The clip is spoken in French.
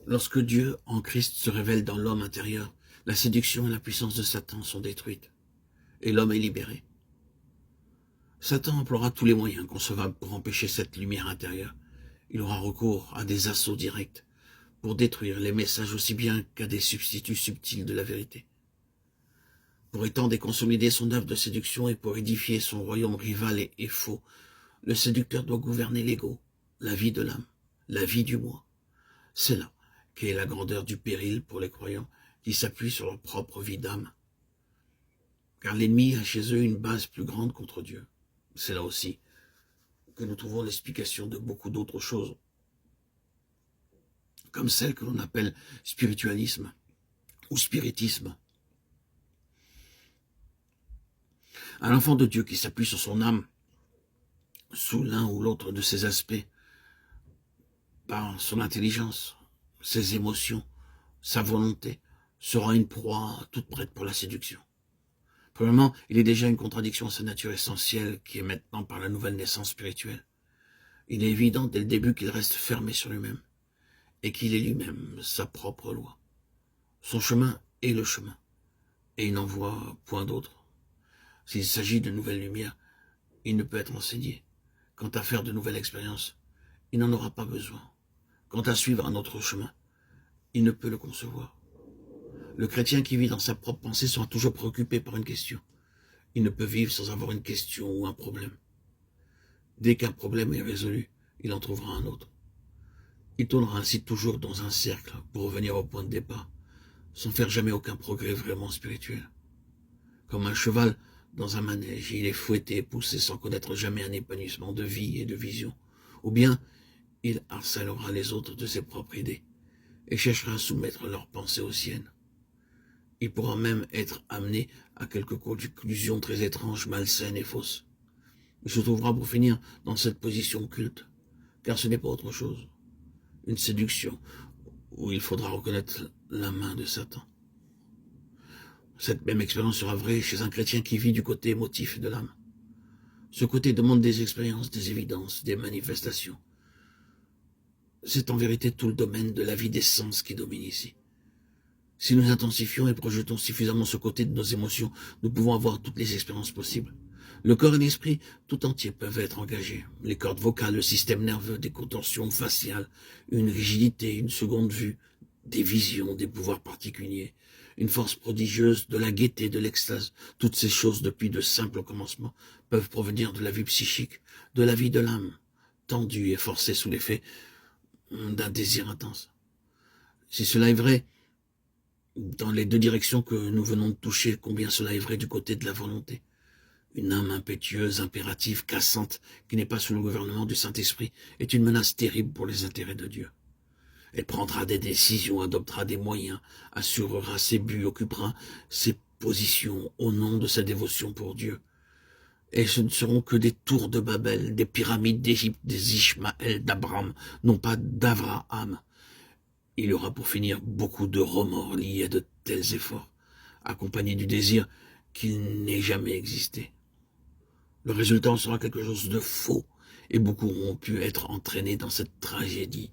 Lorsque Dieu, en Christ, se révèle dans l'homme intérieur, la séduction et la puissance de Satan sont détruites, et l'homme est libéré. Satan emploiera tous les moyens concevables pour empêcher cette lumière intérieure. Il aura recours à des assauts directs pour détruire les messages aussi bien qu'à des substituts subtils de la vérité. Pour étendre et consolider son œuvre de séduction et pour édifier son royaume rival et faux, le séducteur doit gouverner l'ego, la vie de l'âme, la vie du moi. C'est là qu'est la grandeur du péril pour les croyants qui s'appuient sur leur propre vie d'âme. Car l'ennemi a chez eux une base plus grande contre Dieu. C'est là aussi que nous trouvons l'explication de beaucoup d'autres choses, comme celle que l'on appelle spiritualisme ou spiritisme. Un enfant de Dieu qui s'appuie sur son âme, sous l'un ou l'autre de ses aspects, par son intelligence, ses émotions, sa volonté, sera une proie toute prête pour la séduction. Premièrement, il est déjà une contradiction à sa nature essentielle qui est maintenant par la nouvelle naissance spirituelle. Il est évident dès le début qu'il reste fermé sur lui-même et qu'il est lui-même sa propre loi. Son chemin est le chemin et il n'en voit point d'autre. S'il s'agit de nouvelles lumières, il ne peut être enseigné. Quant à faire de nouvelles expériences, il n'en aura pas besoin. Quant à suivre un autre chemin, il ne peut le concevoir. Le chrétien qui vit dans sa propre pensée sera toujours préoccupé par une question. Il ne peut vivre sans avoir une question ou un problème. Dès qu'un problème est résolu, il en trouvera un autre. Il tournera ainsi toujours dans un cercle pour revenir au point de départ, sans faire jamais aucun progrès vraiment spirituel. Comme un cheval dans un manège, il est fouetté et poussé sans connaître jamais un épanouissement de vie et de vision. Ou bien, il harcèlera les autres de ses propres idées et cherchera à soumettre leurs pensées aux siennes. Il pourra même être amené à quelques conclusions très étranges, malsaines et fausses. Il se trouvera pour finir dans cette position culte, car ce n'est pas autre chose. Une séduction où il faudra reconnaître la main de Satan. Cette même expérience sera vraie chez un chrétien qui vit du côté émotif de l'âme. Ce côté demande des expériences, des évidences, des manifestations. C'est en vérité tout le domaine de la vie des sens qui domine ici. Si nous intensifions et projetons suffisamment ce côté de nos émotions, nous pouvons avoir toutes les expériences possibles. Le corps et l'esprit tout entier peuvent être engagés. Les cordes vocales, le système nerveux, des contorsions faciales, une rigidité, une seconde vue, des visions, des pouvoirs particuliers, une force prodigieuse, de la gaieté, de l'extase. Toutes ces choses, depuis de simples commencements, peuvent provenir de la vie psychique, de la vie de l'âme, tendue et forcée sous l'effet d'un désir intense. Si cela est vrai, dans les deux directions que nous venons de toucher, combien cela est vrai du côté de la volonté. Une âme impétueuse, impérative, cassante, qui n'est pas sous le gouvernement du Saint-Esprit, est une menace terrible pour les intérêts de Dieu. Elle prendra des décisions, adoptera des moyens, assurera ses buts, occupera ses positions au nom de sa dévotion pour Dieu. Et ce ne seront que des tours de Babel, des pyramides d'Égypte, des Ishmaël, d'Abraham, non pas d'Avraham. Il y aura pour finir beaucoup de remords liés à de tels efforts, accompagnés du désir qu'il n'ait jamais existé. Le résultat en sera quelque chose de faux, et beaucoup auront pu être entraînés dans cette tragédie